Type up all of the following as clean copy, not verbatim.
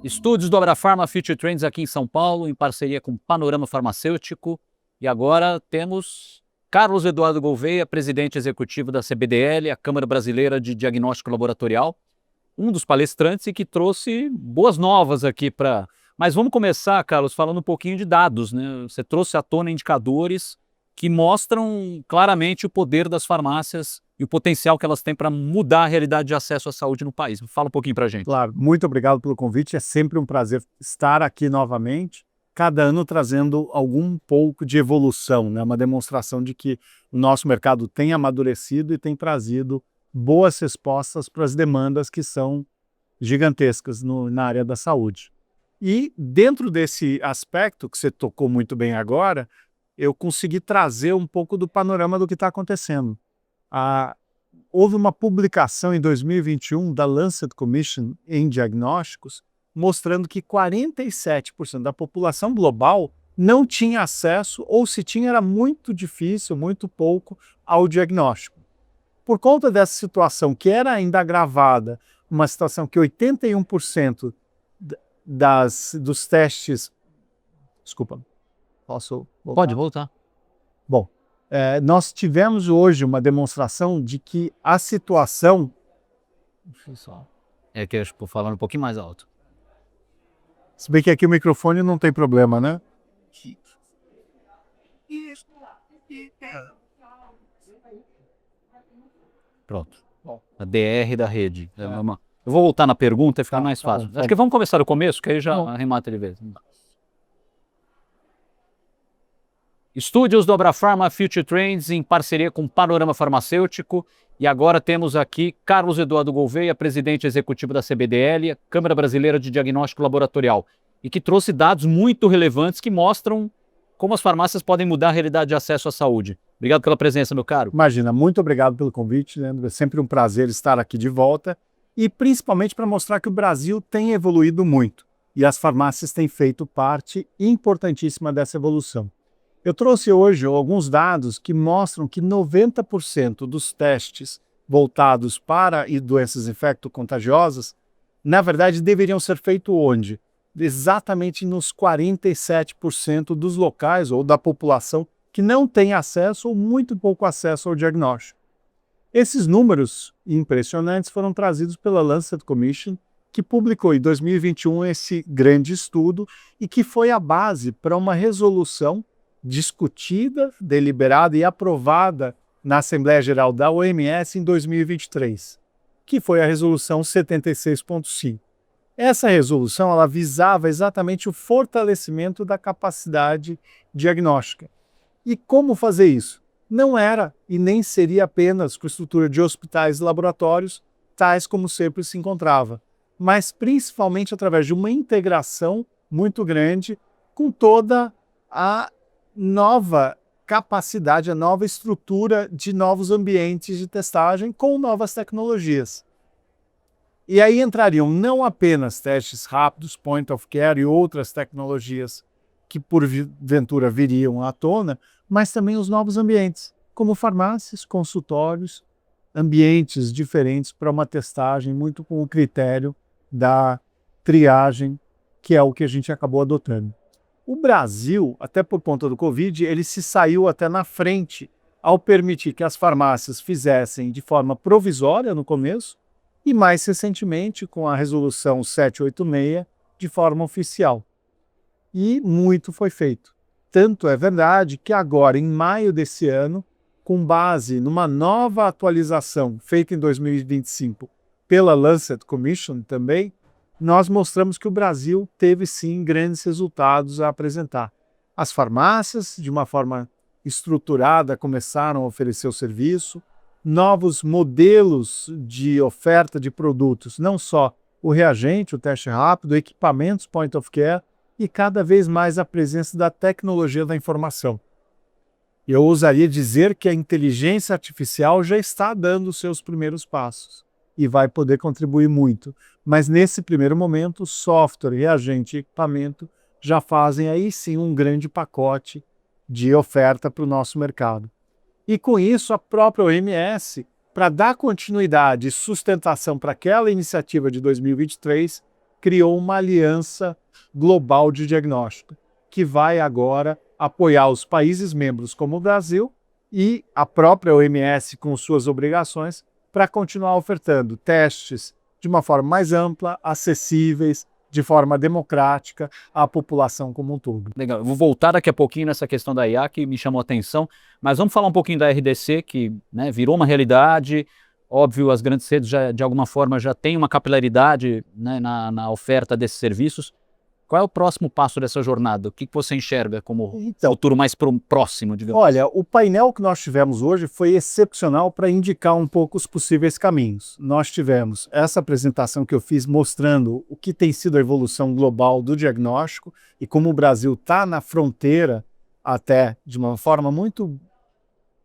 Estúdios do Abrafarma Future Trends aqui em São Paulo, em parceria com Panorama Farmacêutico. E agora temos Carlos Eduardo Gouveia, presidente executivo da CBDL, a Câmara Brasileira de Diagnóstico Laboratorial, um dos palestrantes e que trouxe boas novas aqui para... Mas vamos começar, Carlos, falando um pouquinho de dados, né? Você trouxe à tona indicadores que mostram claramente o poder das farmácias e o potencial que elas têm para mudar a realidade de acesso à saúde no país. Fala um pouquinho para a gente. Claro, muito obrigado pelo convite, é sempre um prazer estar aqui novamente, cada ano trazendo algum pouco de evolução, né? Uma demonstração de que o nosso mercado tem amadurecido e tem trazido boas respostas para as demandas que são gigantescas na área da saúde. E dentro desse aspecto que você tocou muito bem agora, eu consegui trazer um pouco do panorama do que está acontecendo. Houve uma publicação em 2021 da Lancet Commission em diagnósticos, mostrando que 47% da população global não tinha acesso, ou se tinha era muito difícil, muito pouco, ao diagnóstico. Por conta dessa situação, que era ainda agravada, uma situação que 81% dos testes... Desculpa, posso voltar? Pode voltar. Bom, nós tivemos hoje uma demonstração de que a situação... É que eu estou falando um pouquinho mais alto. Se bem que aqui o microfone não tem problema, né? Pronto. A DR da rede. Eu vou voltar na pergunta e ficar mais fácil. Acho que vamos começar do começo, que aí já arremata de vez. Estúdios do Abrafarma Future Trends em parceria com Panorama Farmacêutico. E agora temos aqui Carlos Eduardo Gouveia, presidente executivo da CBDL, a Câmara Brasileira de Diagnóstico Laboratorial, e que trouxe dados muito relevantes que mostram como as farmácias podem mudar a realidade de acesso à saúde. Obrigado pela presença, meu caro. Imagina, muito obrigado pelo convite, Leandro. É sempre um prazer estar aqui de volta e principalmente para mostrar que o Brasil tem evoluído muito e as farmácias têm feito parte importantíssima dessa evolução. Eu trouxe hoje alguns dados que mostram que 90% dos testes voltados para doenças infecto-contagiosas, na verdade, deveriam ser feitos onde? Exatamente nos 47% dos locais ou da população que não tem acesso ou muito pouco acesso ao diagnóstico. Esses números impressionantes foram trazidos pela Lancet Commission, que publicou em 2021 esse grande estudo e que foi a base para uma resolução discutida, deliberada e aprovada na Assembleia Geral da OMS em 2023, que foi a resolução 76.5. Essa resolução ela visava exatamente o fortalecimento da capacidade diagnóstica. E como fazer isso? Não era e nem seria apenas com a estrutura de hospitais e laboratórios, tais como sempre se encontrava, mas principalmente através de uma integração muito grande com toda a nova capacidade, a nova estrutura de novos ambientes de testagem com novas tecnologias. E aí entrariam não apenas testes rápidos, point of care e outras tecnologias que porventura viriam à tona, mas também os novos ambientes, como farmácias, consultórios, ambientes diferentes para uma testagem muito com o critério da triagem, que é o que a gente acabou adotando. O Brasil, até por conta do Covid, ele se saiu até na frente ao permitir que as farmácias fizessem de forma provisória no começo e mais recentemente com a resolução 786 de forma oficial. E muito foi feito. Tanto é verdade que agora, em maio desse ano, com base numa nova atualização feita em 2025 pela Lancet Commission também, nós mostramos que o Brasil teve sim grandes resultados a apresentar. As farmácias, de uma forma estruturada, começaram a oferecer o serviço, novos modelos de oferta de produtos, não só o reagente, o teste rápido, equipamentos point of care e cada vez mais a presença da tecnologia da informação. Eu ousaria dizer que a inteligência artificial já está dando os seus primeiros passos e vai poder contribuir muito. Mas nesse primeiro momento, software, reagente e equipamento já fazem aí sim um grande pacote de oferta para o nosso mercado. E com isso a própria OMS, para dar continuidade e sustentação para aquela iniciativa de 2023, criou uma aliança global de diagnóstico, que vai agora apoiar os países membros como o Brasil e a própria OMS com suas obrigações para continuar ofertando testes de uma forma mais ampla, acessíveis, de forma democrática à população como um todo. Legal, eu vou voltar daqui a pouquinho nessa questão da IA que me chamou a atenção, mas vamos falar um pouquinho da RDC, que, né, virou uma realidade. Óbvio, as grandes redes já, de alguma forma já têm uma capilaridade, né, na oferta desses serviços. Qual é o próximo passo dessa jornada? O que você enxerga como futuro mais próximo, digamos? Olha, o painel que nós tivemos hoje foi excepcional para indicar um pouco os possíveis caminhos. Nós tivemos essa apresentação que eu fiz mostrando o que tem sido a evolução global do diagnóstico e como o Brasil está na fronteira, até de uma forma muito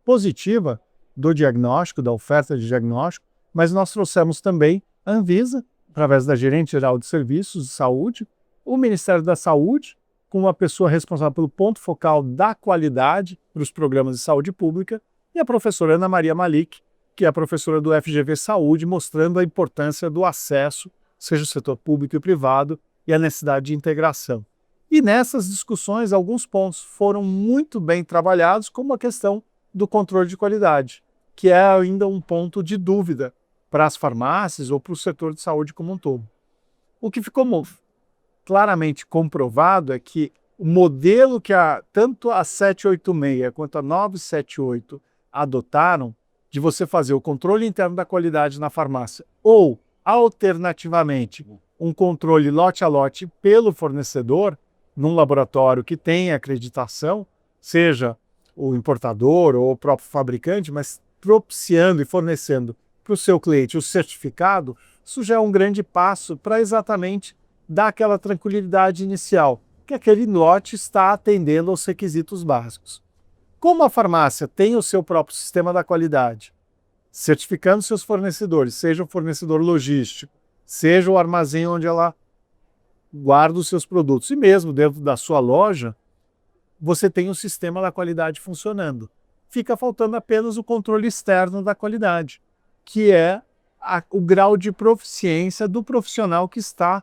positiva, do diagnóstico, da oferta de diagnóstico, mas nós trouxemos também a Anvisa, através da Gerente Geral de Serviços de Saúde, o Ministério da Saúde, com uma pessoa responsável pelo ponto focal da qualidade para os programas de saúde pública, e a professora Ana Maria Malik, que é a professora do FGV Saúde, mostrando a importância do acesso, seja o setor público e privado, e a necessidade de integração. E nessas discussões, alguns pontos foram muito bem trabalhados, como a questão do controle de qualidade, que é ainda um ponto de dúvida para as farmácias ou para o setor de saúde como um todo. O que ficou claramente comprovado é que o modelo que tanto a 786 quanto a 978 adotaram, de você fazer o controle interno da qualidade na farmácia ou, alternativamente, um controle lote a lote pelo fornecedor, num laboratório que tem acreditação, seja o importador ou o próprio fabricante, mas propiciando e fornecendo para o seu cliente o certificado, isso já é um grande passo para exatamente dar aquela tranquilidade inicial, que aquele lote está atendendo aos requisitos básicos. Como a farmácia tem o seu próprio sistema da qualidade, certificando seus fornecedores, seja o fornecedor logístico, seja o armazém onde ela guarda os seus produtos, e mesmo dentro da sua loja, você tem um sistema da qualidade funcionando. Fica faltando apenas o controle externo da qualidade, que é o grau de proficiência do profissional que está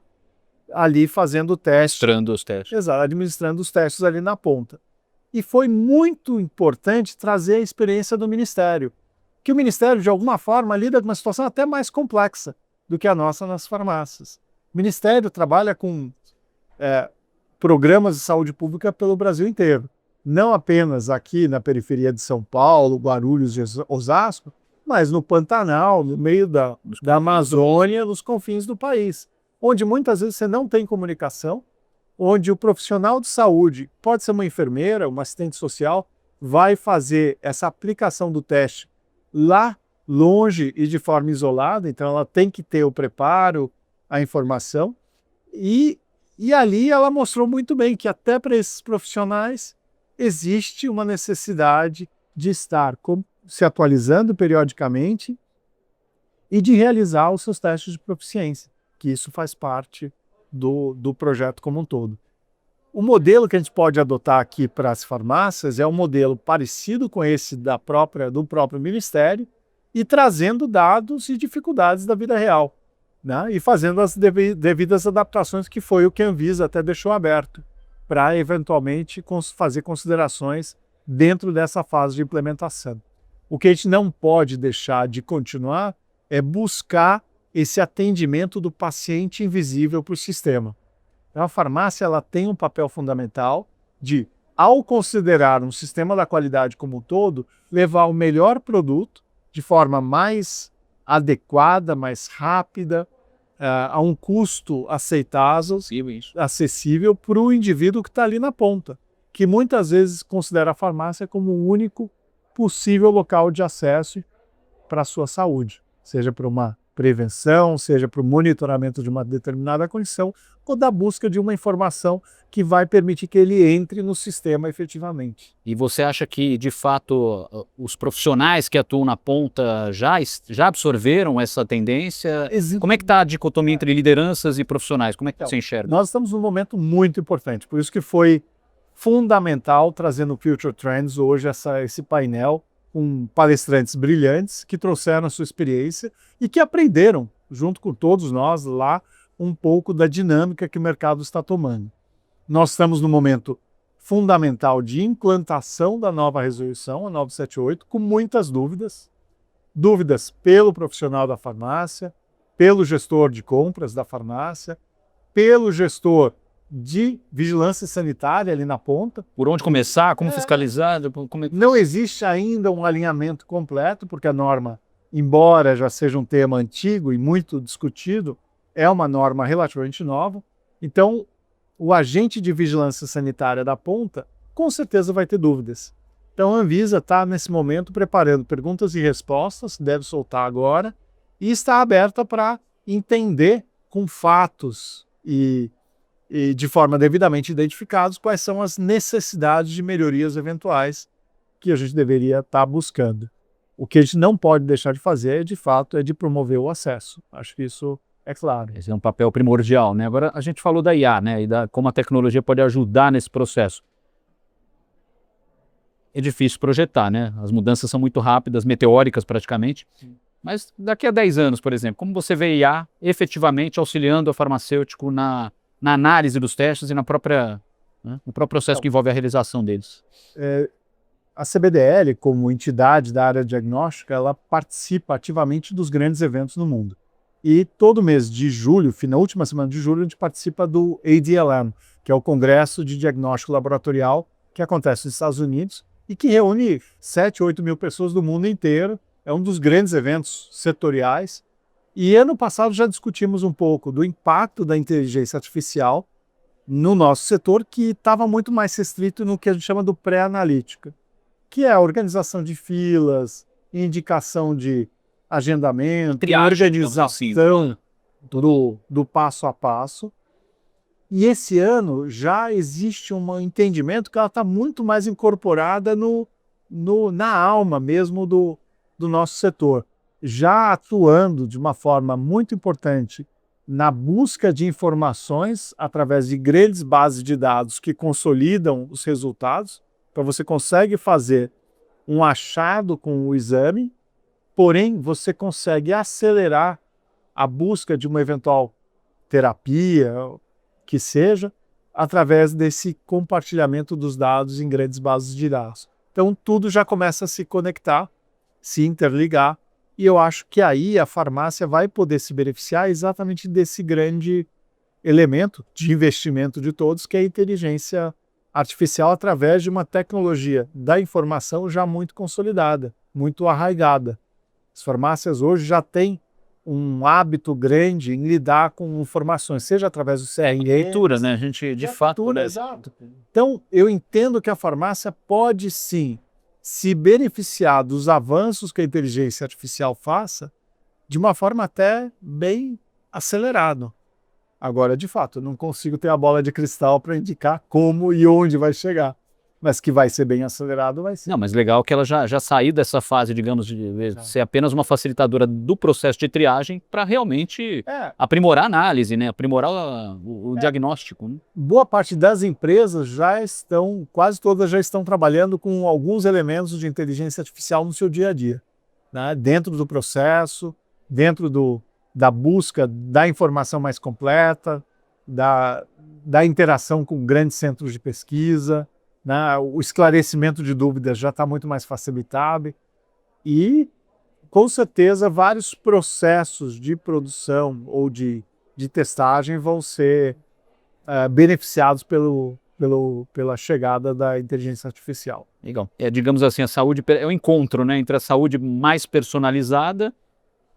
ali fazendo o teste. Administrando os testes. Exato, administrando os testes ali na ponta. E foi muito importante trazer a experiência do Ministério, que o Ministério, de alguma forma, lida com uma situação até mais complexa do que a nossa nas farmácias. O Ministério trabalha com programas de saúde pública pelo Brasil inteiro. Não apenas aqui na periferia de São Paulo, Guarulhos e Osasco, mas no Pantanal, no meio da Amazônia, nos confins do país, onde muitas vezes você não tem comunicação, onde o profissional de saúde, pode ser uma enfermeira, uma assistente social, vai fazer essa aplicação do teste lá longe e de forma isolada, então ela tem que ter o preparo, a informação, e ali ela mostrou muito bem que até para esses profissionais existe uma necessidade de estar se atualizando periodicamente e de realizar os seus testes de proficiência, que isso faz parte do projeto como um todo. O modelo que a gente pode adotar aqui para as farmácias é um modelo parecido com esse do próprio Ministério e trazendo dados e dificuldades da vida real, né? E fazendo as devidas adaptações, que foi o que a Anvisa até deixou aberto, para eventualmente fazer considerações dentro dessa fase de implementação. O que a gente não pode deixar de continuar é buscar esse atendimento do paciente invisível para o sistema. Então, a farmácia ela tem um papel fundamental de, ao considerar um sistema da qualidade como um todo, levar o melhor produto de forma mais adequada, mais rápida, a um custo acessível para o indivíduo que está ali na ponta, que muitas vezes considera a farmácia como o único possível local de acesso para a sua saúde, seja para uma prevenção, seja para o monitoramento de uma determinada condição, ou da busca de uma informação que vai permitir que ele entre no sistema efetivamente. E você acha que, de fato, os profissionais que atuam na ponta já absorveram essa tendência? Como é que está a dicotomia entre lideranças e profissionais? Como é que você enxerga? Nós estamos num momento muito importante, por isso que foi fundamental trazer no Future Trends hoje esse painel com palestrantes brilhantes que trouxeram a sua experiência e que aprenderam, junto com todos nós lá, um pouco da dinâmica que o mercado está tomando. Nós estamos no momento fundamental de implantação da nova resolução, a 978, com muitas dúvidas. Dúvidas pelo profissional da farmácia, pelo gestor de compras da farmácia, pelo gestor de vigilância sanitária ali na ponta. Por onde começar, como fiscalizar? Não existe ainda um alinhamento completo, porque a norma, embora já seja um tema antigo e muito discutido, é uma norma relativamente nova. Então, o agente de vigilância sanitária da ponta, com certeza vai ter dúvidas. Então, a Anvisa está, nesse momento, preparando perguntas e respostas, deve soltar agora, e está aberta para entender com fatos e de forma devidamente identificados quais são as necessidades de melhorias eventuais que a gente deveria estar buscando. O que a gente não pode deixar de fazer, de fato, é de promover o acesso. Acho que isso é claro. Esse é um papel primordial, né? Agora, a gente falou da IA, né? E como a tecnologia pode ajudar nesse processo. É difícil projetar, né? As mudanças são muito rápidas, meteóricas praticamente. Sim. Mas daqui a 10 anos, por exemplo, como você vê a IA efetivamente auxiliando o farmacêutico na análise dos testes e no próprio processo que envolve a realização deles? A CBDL, como entidade da área diagnóstica, ela participa ativamente dos grandes eventos no mundo. E todo mês de julho, na última semana de julho, a gente participa do ADLM, que é o Congresso de Diagnóstico Laboratorial, que acontece nos Estados Unidos e que reúne 7, 8 mil pessoas do mundo inteiro. É um dos grandes eventos setoriais. E ano passado já discutimos um pouco do impacto da inteligência artificial no nosso setor, que estava muito mais restrito no que a gente chama do pré-analítica, que é a organização de filas, indicação de agendamento, organização do passo a passo. E esse ano já existe um entendimento que ela está muito mais incorporada na alma mesmo do nosso setor, já atuando de uma forma muito importante na busca de informações através de grandes bases de dados que consolidam os resultados. Então você consegue fazer um achado com o exame, porém você consegue acelerar a busca de uma eventual terapia, que seja, através desse compartilhamento dos dados em grandes bases de dados. Então tudo já começa a se conectar, se interligar, e eu acho que aí a farmácia vai poder se beneficiar exatamente desse grande elemento de investimento de todos, que é a inteligência artificial através de uma tecnologia da informação já muito consolidada, muito arraigada. As farmácias hoje já têm um hábito grande em lidar com informações, seja através do CRM... Leitura, né? A gente, de fato... Né? Exato. Então, eu entendo que a farmácia pode, sim, se beneficiar dos avanços que a inteligência artificial faça de uma forma até bem acelerada. Agora, de fato, eu não consigo ter a bola de cristal para indicar como e onde vai chegar. Mas que vai ser bem acelerado, vai ser. Não, mas legal que ela já saiu dessa fase, digamos, de ser apenas uma facilitadora do processo de triagem para realmente aprimorar a análise, né? Aprimorar o diagnóstico. Né? Boa parte das empresas quase todas já estão trabalhando com alguns elementos de inteligência artificial no seu dia a dia, né? Dentro do processo, dentro da busca da informação mais completa, da interação com grandes centros de pesquisa, né? O esclarecimento de dúvidas já está muito mais facilitado e, com certeza, vários processos de produção ou de testagem vão ser beneficiados pela chegada da inteligência artificial. Legal. Digamos assim, a saúde é o encontro, né, entre a saúde mais personalizada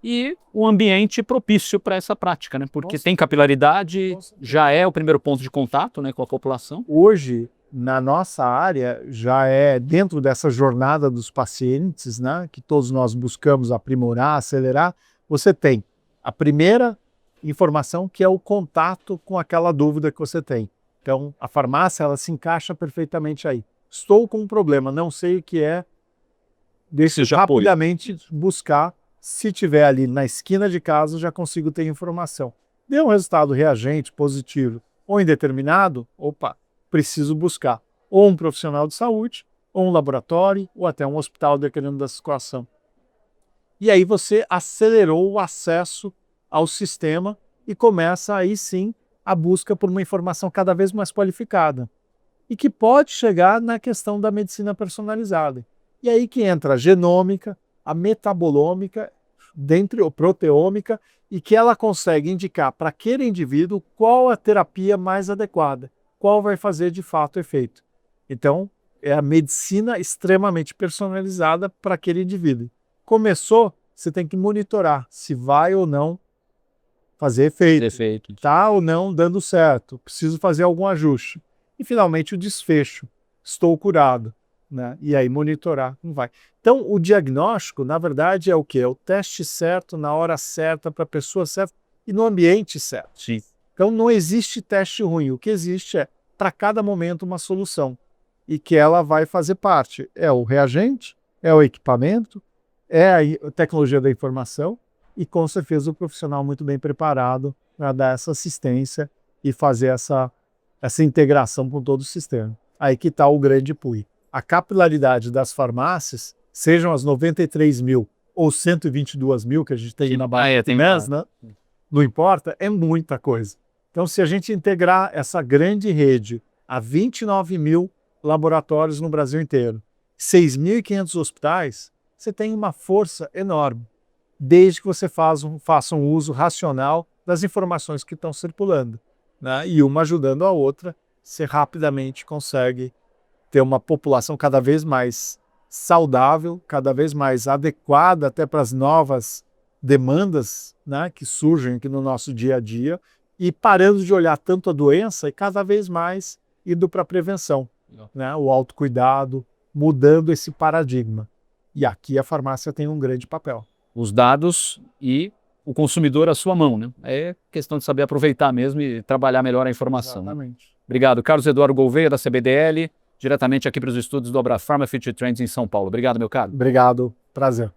e o ambiente propício para essa prática, né? Porque tem capilaridade, já é o primeiro ponto de contato, né, com a população. Hoje, na nossa área, já é dentro dessa jornada dos pacientes, né, que todos nós buscamos aprimorar, acelerar, você tem a primeira informação, que é o contato com aquela dúvida que você tem. Então, a farmácia, ela se encaixa perfeitamente aí. Estou com um problema, não sei o que é, deixe rapidamente buscar. Se tiver ali na esquina de casa, já consigo ter informação. Deu um resultado reagente, positivo ou indeterminado, opa, preciso buscar ou um profissional de saúde, ou um laboratório, ou até um hospital, dependendo da situação. E aí você acelerou o acesso ao sistema e começa aí sim a busca por uma informação cada vez mais qualificada e que pode chegar na questão da medicina personalizada. E aí que entra a genômica, a metabolômica, dentre a proteômica, e que ela consegue indicar para aquele indivíduo qual a terapia mais adequada, qual vai fazer de fato efeito. Então, é a medicina extremamente personalizada para aquele indivíduo. Começou, você tem que monitorar se vai ou não fazer efeito, está ou não dando certo, preciso fazer algum ajuste. E finalmente o desfecho, estou curado, né? E aí monitorar, não vai. Então o diagnóstico, na verdade, é o quê? É o teste certo, na hora certa, para a pessoa certa e no ambiente certo. Sim. Então não existe teste ruim, o que existe é, para cada momento, uma solução. E que ela vai fazer parte. É o reagente, é o equipamento, é a tecnologia da informação e, com certeza, o profissional muito bem preparado para dar essa assistência e fazer essa integração com todo o sistema. Aí que está o grande PUI. A capilaridade das farmácias, sejam as 93 mil ou 122 mil que a gente tem na Bahia, né? Não importa, é muita coisa. Então, se a gente integrar essa grande rede a 29 mil laboratórios no Brasil inteiro, 6.500 hospitais, você tem uma força enorme, desde que você faça um uso racional das informações que estão circulando, né? E uma ajudando a outra, você rapidamente consegue ter uma população cada vez mais saudável, cada vez mais adequada até para as novas demandas, né, que surgem aqui no nosso dia a dia, e parando de olhar tanto a doença e cada vez mais indo para a prevenção, né, o autocuidado, mudando esse paradigma. E aqui a farmácia tem um grande papel. Os dados e o consumidor à sua mão, né? É questão de saber aproveitar mesmo e trabalhar melhor a informação. Exatamente. Né? Obrigado. Carlos Eduardo Gouveia, da CBDL, diretamente aqui para os estúdios do Abrafarma Future Trends em São Paulo. Obrigado, meu caro. Obrigado. Prazer.